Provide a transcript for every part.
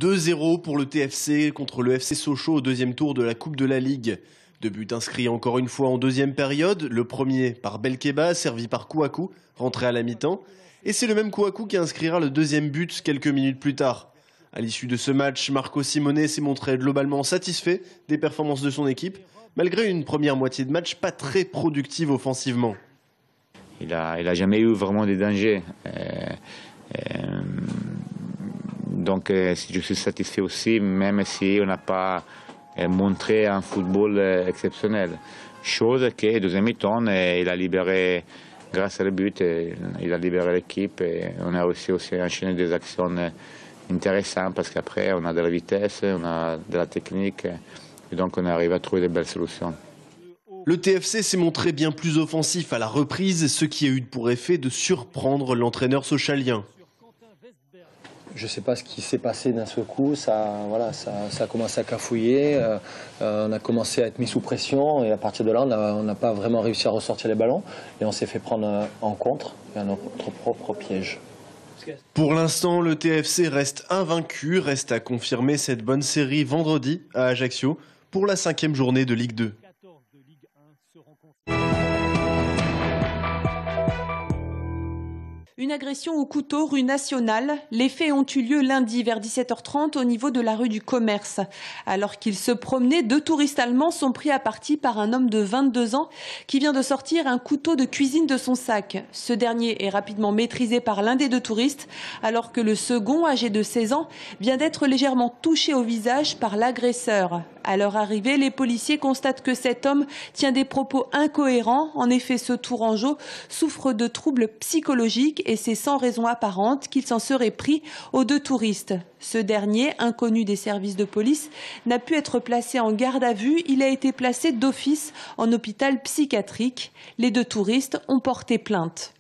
2-0 pour le TFC contre le FC Sochaux au deuxième tour de la Coupe de la Ligue. 2 buts inscrits encore une fois en deuxième période. Le premier par Belkeba, servi par Kouakou, rentré à la mi-temps. Et c'est le même Kouakou qui inscrira le deuxième but quelques minutes plus tard. À l'issue de ce match, Marco Simone s'est montré globalement satisfait des performances de son équipe, malgré une première moitié de match pas très productive offensivement. Il a jamais eu vraiment de danger. Donc je suis satisfait aussi, même si on n'a pas montré un football exceptionnel. Chose que, deuxième mi-temps, il a libéré, grâce à le but, il a libéré l'équipe et on a aussi enchaîné des actions intéressantes parce qu'après on a de la vitesse, on a de la technique et donc on arrive à trouver de belles solutions. Le TFC s'est montré bien plus offensif à la reprise, ce qui a eu pour effet de surprendre l'entraîneur sochalien. Je ne sais pas ce qui s'est passé d'un seul coup, ça a commencé à cafouiller, on a commencé à être mis sous pression et à partir de là on n'a pas vraiment réussi à ressortir les ballons et on s'est fait prendre en contre et à notre propre piège. Pour l'instant, le TFC reste invaincu, reste à confirmer cette bonne série vendredi à Ajaccio pour la 5e journée de Ligue 2. Une agression au couteau rue Nationale. Les faits ont eu lieu lundi vers 17h30 au niveau de la rue du Commerce. Alors qu'ils se promenaient, 2 touristes allemands sont pris à partie par un homme de 22 ans qui vient de sortir un couteau de cuisine de son sac. Ce dernier est rapidement maîtrisé par l'un des 2 touristes, alors que le second, âgé de 16 ans, vient d'être légèrement touché au visage par l'agresseur. À leur arrivée, les policiers constatent que cet homme tient des propos incohérents. En effet, ce Tourangeau souffre de troubles psychologiques et c'est sans raison apparente qu'il s'en serait pris aux 2 touristes. Ce dernier, inconnu des services de police, n'a pu être placé en garde à vue. Il a été placé d'office en hôpital psychiatrique. Les 2 touristes ont porté plainte.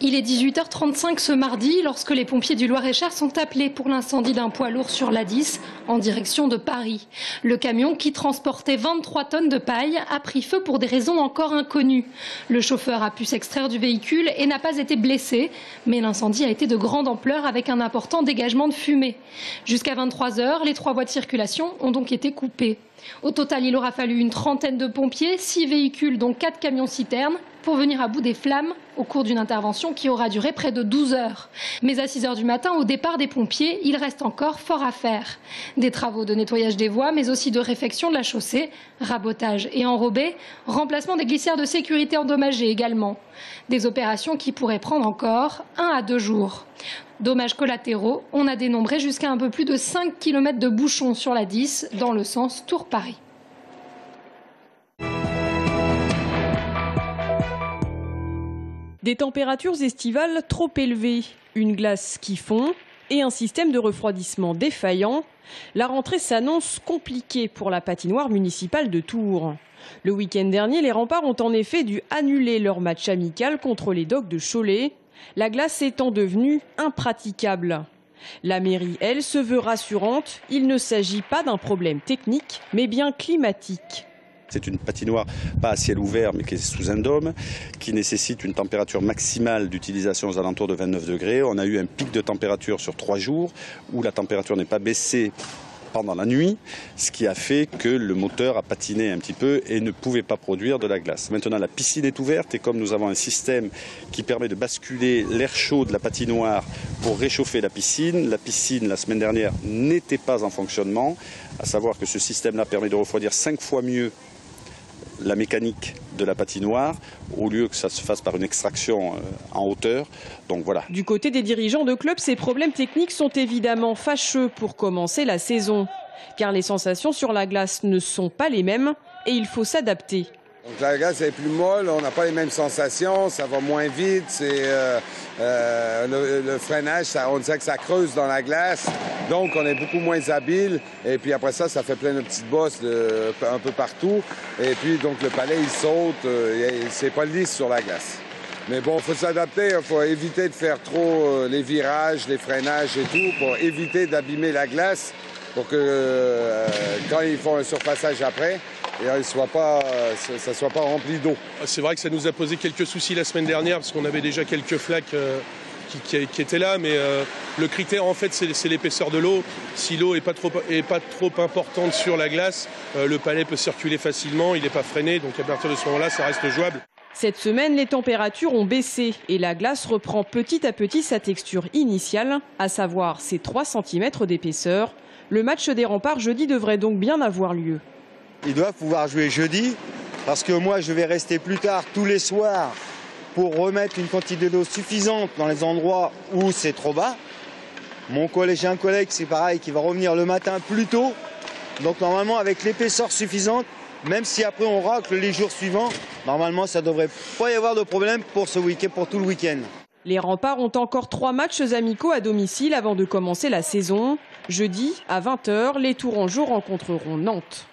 Il est 18h35 ce mardi lorsque les pompiers du Loir-et-Cher sont appelés pour l'incendie d'un poids lourd sur l'A10 en direction de Paris. Le camion qui transportait 23 tonnes de paille a pris feu pour des raisons encore inconnues. Le chauffeur a pu s'extraire du véhicule et n'a pas été blessé, mais l'incendie a été de grande ampleur avec un important dégagement de fumée. Jusqu'à 23h, les 3 voies de circulation ont donc été coupées. Au total, il aura fallu une trentaine de pompiers, 6 véhicules dont 4 camions-citernes pour venir à bout des flammes au cours d'une intervention qui aura duré près de 12 heures. Mais à 6 heures du matin, au départ des pompiers, il reste encore fort à faire. Des travaux de nettoyage des voies, mais aussi de réfection de la chaussée, rabotage et enrobé, remplacement des glissières de sécurité endommagées également. Des opérations qui pourraient prendre encore 1 à 2 jours. Dommages collatéraux, on a dénombré jusqu'à un peu plus de 5 km de bouchons sur la 10 dans le sens Tours-Paris. Des températures estivales trop élevées, une glace qui fond et un système de refroidissement défaillant. La rentrée s'annonce compliquée pour la patinoire municipale de Tours. Le week-end dernier, les Remparts ont en effet dû annuler leur match amical contre les Dogs de Cholet, la glace étant devenue impraticable. La mairie, elle, se veut rassurante. Il ne s'agit pas d'un problème technique, mais bien climatique. C'est une patinoire pas à ciel ouvert mais qui est sous un dôme, qui nécessite une température maximale d'utilisation aux alentours de 29 degrés. On a eu un pic de température sur 3 jours où la température n'est pas baissée pendant la nuit, ce qui a fait que le moteur a patiné un petit peu et ne pouvait pas produire de la glace. Maintenant, la piscine est ouverte et comme nous avons un système qui permet de basculer l'air chaud de la patinoire pour réchauffer la piscine, la semaine dernière, n'était pas en fonctionnement, à savoir que ce système-là permet de refroidir 5 fois mieux la mécanique de la patinoire au lieu que ça se fasse par une extraction en hauteur. Donc voilà. Du côté des dirigeants de clubs, ces problèmes techniques sont évidemment fâcheux pour commencer la saison. Car les sensations sur la glace ne sont pas les mêmes et il faut s'adapter. Donc la glace est plus molle, on n'a pas les mêmes sensations, ça va moins vite, le freinage, on dirait que ça creuse dans la glace, donc on est beaucoup moins habile, et puis après ça fait plein de petites bosses un peu partout, et puis donc le palais il saute, c'est pas lisse sur la glace. Mais bon, il faut s'adapter, il faut éviter de faire trop les virages, les freinages et tout, pour éviter d'abîmer la glace, pour que quand ils font un surfaçage après, et ça ne soit pas rempli d'eau. C'est vrai que ça nous a posé quelques soucis la semaine dernière parce qu'on avait déjà quelques flaques qui était là, mais le critère en fait c'est l'épaisseur de l'eau. Si l'eau est pas trop importante sur la glace, le palais peut circuler facilement, il n'est pas freiné, donc à partir de ce moment-là ça reste jouable. Cette semaine, les températures ont baissé et la glace reprend petit à petit sa texture initiale, à savoir ses 3 cm d'épaisseur. Le match des Remparts jeudi devrait donc bien avoir lieu. Ils doivent pouvoir jouer jeudi parce que moi je vais rester plus tard tous les soirs pour remettre une quantité d'eau suffisante dans les endroits où c'est trop bas. J'ai un collègue, c'est pareil, qui va revenir le matin plus tôt. Donc normalement avec l'épaisseur suffisante, même si après on racle les jours suivants, normalement ça devrait pas y avoir de problème pour ce week-end, pour tout le week-end. Les Remparts ont encore 3 matchs amicaux à domicile avant de commencer la saison. Jeudi, à 20 h, les Tourangeaux rencontreront Nantes.